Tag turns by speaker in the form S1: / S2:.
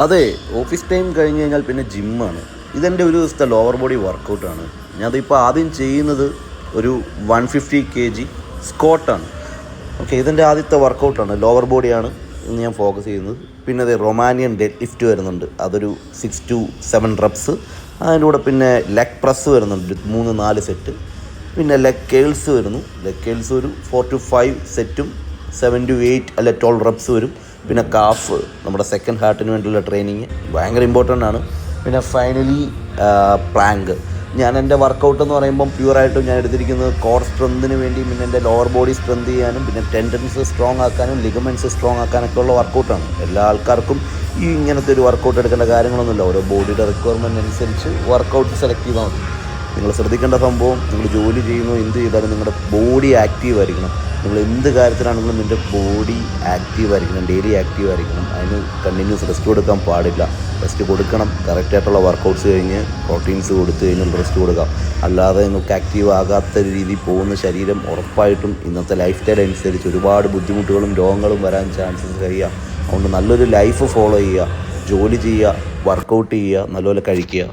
S1: അതെ, office time കഴിഞ്ഞ് കഴിഞ്ഞാൽ പിന്നെ ജിമ്മാണ്. ഇതെൻ്റെ ഒരു ദിവസത്തെ ലോവർ ബോഡി വർക്കൗട്ടാണ്. ഞാനതിപ്പോൾ ആദ്യം ചെയ്യുന്നത് ഒരു 150 kg സ്ക്വാട്ടാണ്. ഓക്കെ, ഇതെൻ്റെ ആദ്യത്തെ വർക്കൗട്ടാണ്. ലോവർ ബോഡിയാണ് ഇന്ന് ഞാൻ ഫോക്കസ് ചെയ്യുന്നത്. പിന്നെ അത് റൊമാനിയൻ ഡെഡ് ലിഫ്റ്റ് വരുന്നുണ്ട്, അതൊരു 6 to 7 റെപ്സ്. അതിൻ്റെ കൂടെ പിന്നെ ലെഗ് പ്രസ് വരുന്നുണ്ട് 3-4 സെറ്റ്. പിന്നെ ലെഗ് കേൾസ് വരുന്നു. ലെഗ് കേൾസ് ഒരു 4 to 5 സെറ്റും 7 to 8 അല്ല 12 റെപ്സ് വരും. പിന്നെ കാഫ്, നമ്മുടെ സെക്കൻഡ് ഹാർട്ടിന് വേണ്ടിയുള്ള ട്രെയിനിങ് ഭയങ്കര ഇമ്പോർട്ടൻ്റ് ആണ്. പിന്നെ ഫൈനലി പ്ലാങ്ക്. ഞാൻ എൻ്റെ വർക്കൗട്ട് എന്ന് പറയുമ്പം പ്യുവറായിട്ടും ഞാൻ എടുത്തിരിക്കുന്നത് കോർ സ്ട്രെങ്തിന് വേണ്ടി, പിന്നെ എൻ്റെ ലോവർ ബോഡി സ്ട്രെങ്ത് ചെയ്യാനും, പിന്നെ ടെൻഡൻസ് സ്ട്രോങ് ആക്കാനും, ലിഗമെൻറ്റ്സ് സ്ട്രോങ് ആക്കാനൊക്കെ ഉള്ള വർക്കൗട്ടാണ്. എല്ലാ ആൾക്കാർക്കും ഈ ഇങ്ങനത്തെ ഒരു വർക്കൗട്ട് എടുക്കേണ്ട കാര്യങ്ങളൊന്നുമില്ല. ഓരോ ബോഡിയുടെ റിക്വയർമെൻറ്റ് അനുസരിച്ച് വർക്കൗട്ട് സെലക്ട് ചെയ്താൽ മതി. നിങ്ങൾ ശ്രദ്ധിക്കേണ്ട സംഭവം, നിങ്ങൾ ജോലി ചെയ്യുന്നു എന്ത് ചെയ്താലും നിങ്ങളുടെ ബോഡി ആക്റ്റീവ് ആയിരിക്കണം. നിങ്ങൾ എന്ത് കാര്യത്തിലാണെങ്കിലും നിൻ്റെ ബോഡി ആക്റ്റീവ് ആയിരിക്കണം, ഡെയിലി ആക്റ്റീവ് ആയിരിക്കണം. അതിന് കണ്ടിന്യൂസ് റെസ്റ്റ് കൊടുക്കാൻ പാടില്ല. റെസ്റ്റ് കൊടുക്കണം. കറക്റ്റായിട്ടുള്ള വർക്കൗട്ട്സ് കഴിഞ്ഞ് പ്രോട്ടീൻസ് കൊടുത്ത് കഴിഞ്ഞുള്ള റെസ്റ്റ് കൊടുക്കാം. അല്ലാതെ നിങ്ങൾക്ക് ആക്റ്റീവ് ആകാത്ത രീതിയിൽ പോകുന്ന ശരീരം ഉറപ്പായിട്ടും ഇന്നത്തെ ലൈഫ് സ്റ്റൈൽ അനുസരിച്ച് ഒരുപാട് ബുദ്ധിമുട്ടുകളും രോഗങ്ങളും വരാൻ ചാൻസസ് കഴിയുക. അതുകൊണ്ട് നല്ലൊരു ലൈഫ് ഫോളോ ചെയ്യുക, ജോലി ചെയ്യുക, വർക്കൗട്ട് ചെയ്യുക, നല്ലപോലെ കഴിക്കുക.